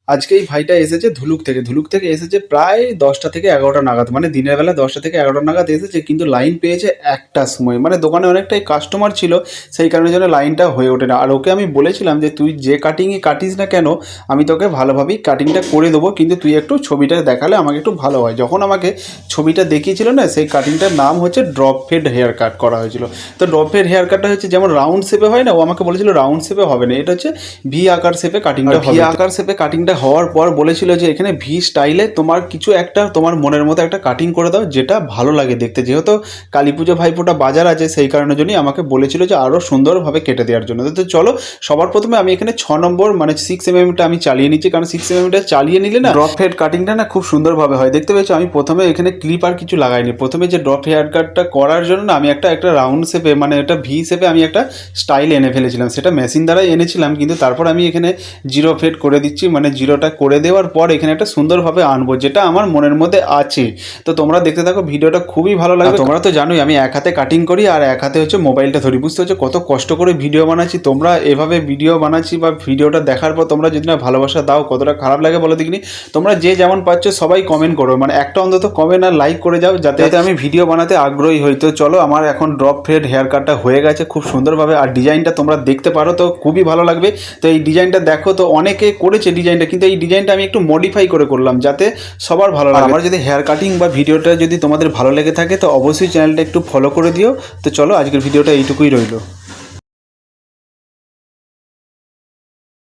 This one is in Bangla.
আজকে এই ভাইটা এসেছে ধুলুক থেকে এসেছে প্রায় 10টা থেকে 11টা নাগাদ, মানে দিনের বেলা 10টা থেকে 11টা নাগাদ এসেছে, কিন্তু লাইন পেয়েছে একটার সময়। মানে দোকানে অনেকটাই কাস্টমার ছিল, সেই কারণের জন্য লাইনটা হয়ে ওঠে না। আর ওকে আমি বলেছিলাম যে তুই যে কাটিংয়ে কাটিস না কেন, আমি তোকে ভালোভাবেই কাটিংটা করে দেবো, কিন্তু তুই একটু ছবিটা দেখালে আমাকে একটু ভালো হয়। যখন আমাকে ছবিটা দেখিয়েছিল না, সেই কাটিংটার নাম হচ্ছে ড্রপ ফেড হেয়ার কাট করা হয়েছিল। তো ড্রপ ফেড হেয়ার কাটটা হচ্ছে যেমন রাউন্ড শেপে হয় না, ও আমাকে বলেছিল রাউন্ড শেপে হবে না, এটা হচ্ছে ভি আকার শেপে কাটিংটা হবে। ভি আকার শেপে কাটিংটা হওয়ার পর বলেছিল যে এখানে ভি স্টাইলে তোমার কিছু একটা তোমার মনের মতো একটা কাটিং করে দাও যেটা ভালো লাগে দেখতে। যেহেতু কালী পুজো ভাইফোঁটা বাজার আছে, সেই কারণের জন্যই আমাকে বলেছিল যে আরও সুন্দরভাবে কেটে দেওয়ার জন্য। তো চলো, সবার প্রথমে আমি এখানে 6 নম্বর মানে 6 mm আমি চালিয়ে নিচ্ছি, কারণ 6 mm চালিয়ে নিলে না ড্রপ হেড কাটিংটা না খুব সুন্দরভাবে হয়। দেখতে পেয়েছো আমি প্রথমে এখানে ক্লিপ আর কিছু লাগাইনি। প্রথমে যে ড্রপ হেয়ার কাটটা করার জন্য না আমি একটা রাউন্ড শেপে মানে একটা ভি শেপে আমি একটা স্টাইল এনে ফেলেছিলাম, সেটা মেশিন দ্বারাই এনেছিলাম, কিন্তু তারপর আমি এখানে জিরো ফেড করে দিচ্ছি। মানে জিরোটা করে দেওয়ার পর এখানে একটা সুন্দরভাবে আনবো, যেটা আমার মনের মধ্যে আছে। তো তোমরা দেখতে থাকো, ভিডিওটা খুবই ভালো লাগবে। তোমরা তো জানোই আমি এক হাতে কাটিং করি আর এক হাতে হচ্ছে মোবাইলটা ধরি, বুঝতে হচ্ছে কত কষ্ট করে ভিডিও বানাচ্ছি। তোমরা এভাবে ভিডিও বানাচ্ছি বা ভিডিওটা দেখার পর তোমরা যদি না ভালোবাসা দাও, কতটা খারাপ লাগে বলো দেখিনি। তোমরা যে যেমন পাচ্ছ সবাই কমেন্ট করো, মানে একটা অন্তত কমেন্ট আর লাইক করে যাও, যাতে আমি ভিডিও বানাতে আগ্রহী হই। তো চলো, আমার এখন ড্রপ ফেড হেয়ার কাটটা হয়ে গেছে খুব সুন্দরভাবে, আর ডিজাইনটা তোমরা দেখতে পারো তো খুবই ভালো লাগবে। তো এই ডিজাইনটা দেখো, তো অনেকে করেছে ডিজাইনটা, কিন্তু এই ডিজাইনটা আমি একটু মডিফাই করে করলাম যাতে সবার ভালো লাগে। আমার যদি হেয়ার কাটিং বা ভিডিওটা যদি তোমাদের ভালো লেগে থাকে, তো অবশ্যই চ্যানেলটা একটু ফলো করে দিও। তো চলো, আজকের ভিডিওটা এইটুকুই রইলো।